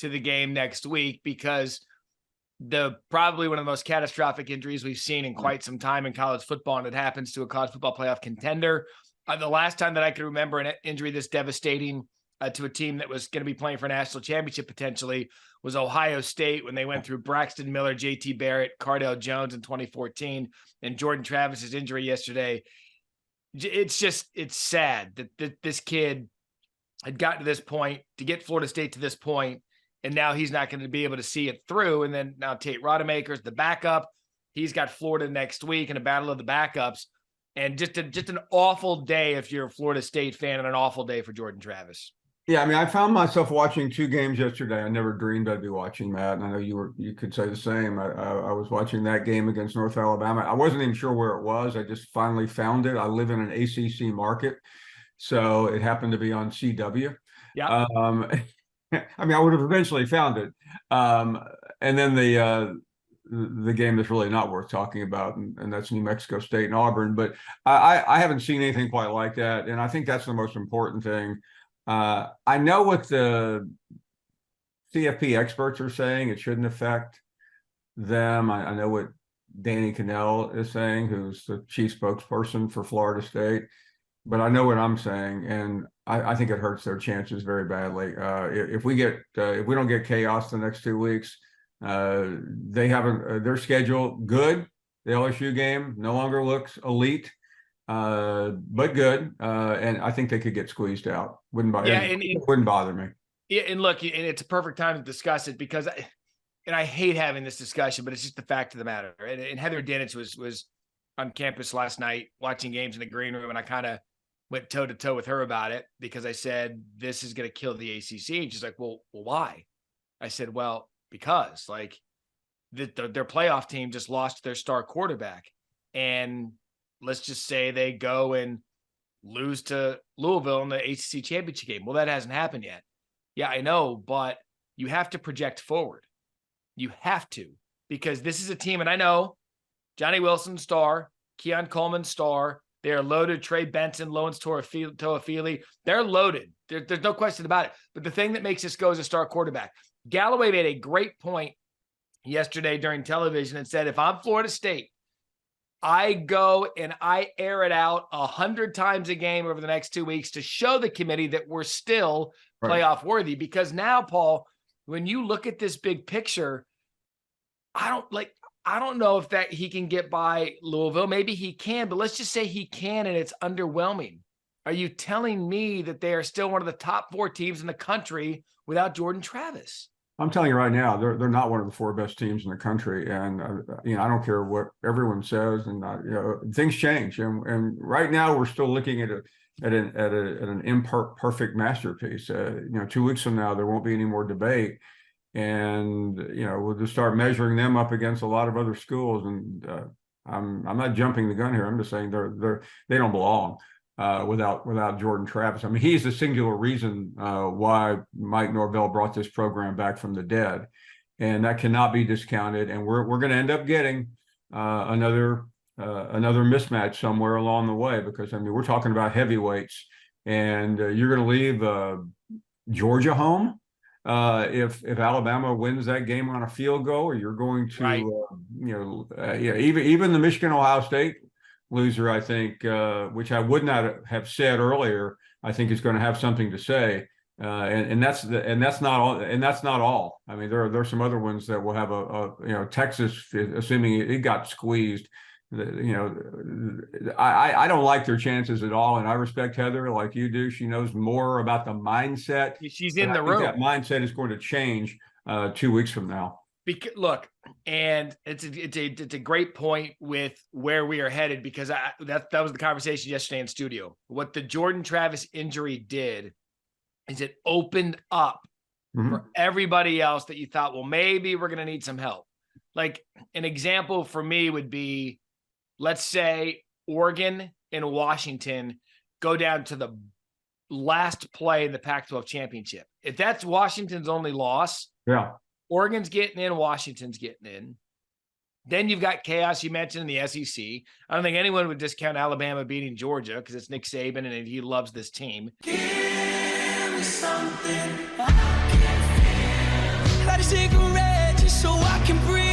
to the game next week because probably one of the most catastrophic injuries we've seen in quite some time in college football, and it happens to a college football playoff contender. The last time that I can remember an injury this devastating to a team that was going to be playing for a national championship potentially was Ohio State when they went through Braxton Miller, JT Barrett, Cardale Jones in 2014, and Jordan Travis's injury yesterday. It's sad that this kid had gotten to this point, to get Florida State to this point, and now he's not going to be able to see it through. And then now Tate Rodemaker's the backup. He's got Florida next week in a battle of the backups. And just an awful day if you're a Florida State fan, and an awful day for Jordan Travis. Yeah, I mean, I found myself watching 2 games yesterday. I never dreamed I'd be watching, Matt, and I know you could say the same. I was watching that game against North Alabama. I wasn't even sure where it was. I just finally found it. I live in an ACC market, so it happened to be on CW. Yeah. I mean, I would have eventually found it. And then the game that's really not worth talking about, and that's New Mexico State and Auburn. But I haven't seen anything quite like that, and I think that's the most important thing. I know what the CFP experts are saying. It shouldn't affect them. I know what Danny Cannell is saying, who's the chief spokesperson for Florida State. But I know what I'm saying, and I think it hurts their chances very badly. If we don't get chaos the next 2 weeks, they have their schedule good. The LSU game no longer looks elite, but good, and I think they could get squeezed out. Wouldn't bother me. Yeah, and look, and it's a perfect time to discuss it because, I hate having this discussion, but it's just the fact of the matter. And Heather Dinich was on campus last night watching games in the green room, and I kind of went toe to toe with her about it because I said, this is going to kill the ACC. And she's like, well, why? I said, well, because like their playoff team just lost their star quarterback. And let's just say they go and lose to Louisville in the ACC championship game. Well, that hasn't happened yet. Yeah, I know, but you have to project forward. You have to, because this is a team, and I know Johnny Wilson, star, Keon Coleman, star. They are loaded. Trey Benson, Lawrence Toafili. They're loaded. There's no question about it. But the thing that makes this go is a star quarterback. Galloway made a great point yesterday during television and said, if I'm Florida State, I go and I air it out 100 times a game over the next 2 weeks to show the committee that we're still playoff worthy. Because now, Paul, when you look at this big picture, I don't know if that he can get by Louisville. Maybe he can, but let's just say he can, and it's underwhelming. Are you telling me that they are still one of the top 4 teams in the country without Jordan Travis? I'm telling you right now, they're not one of the 4 best teams in the country, and I don't care what everyone says, and things change, and right now we're still looking at an imperfect masterpiece. 2 weeks from now there won't be any more debate. And we'll just start measuring them up against a lot of other schools. And I'm not jumping the gun here. I'm just saying they don't belong without Jordan Travis. I mean, he's the singular reason why Mike Norvell brought this program back from the dead, and that cannot be discounted. And we're going to end up getting another mismatch somewhere along the way, because I mean we're talking about heavyweights, and you're going to leave Georgia home. If Alabama wins that game on a field goal, or you're going to, even the Michigan-Ohio State loser, I think, which I would not have said earlier, I think is going to have something to say. And that's not all. I mean, there's some other ones that will have Texas, assuming it got squeezed. I don't like their chances at all, and I respect Heather like you do. She knows more about the mindset. She's in the room. That mindset is going to change 2 weeks from now. Look, and it's a great point with where we are headed, because that was the conversation yesterday in studio. What the Jordan Travis injury did is it opened up for everybody else that you thought, well, maybe we're going to need some help. Like an example for me would be, let's say Oregon and Washington go down to the last play in the Pac-12 championship. If that's Washington's only loss, Oregon's getting in, Washington's getting in. Then you've got chaos you mentioned in the SEC. I don't think anyone would discount Alabama beating Georgia because it's Nick Saban and he loves this team. Give me something I can feel. cigarette just so I can breathe.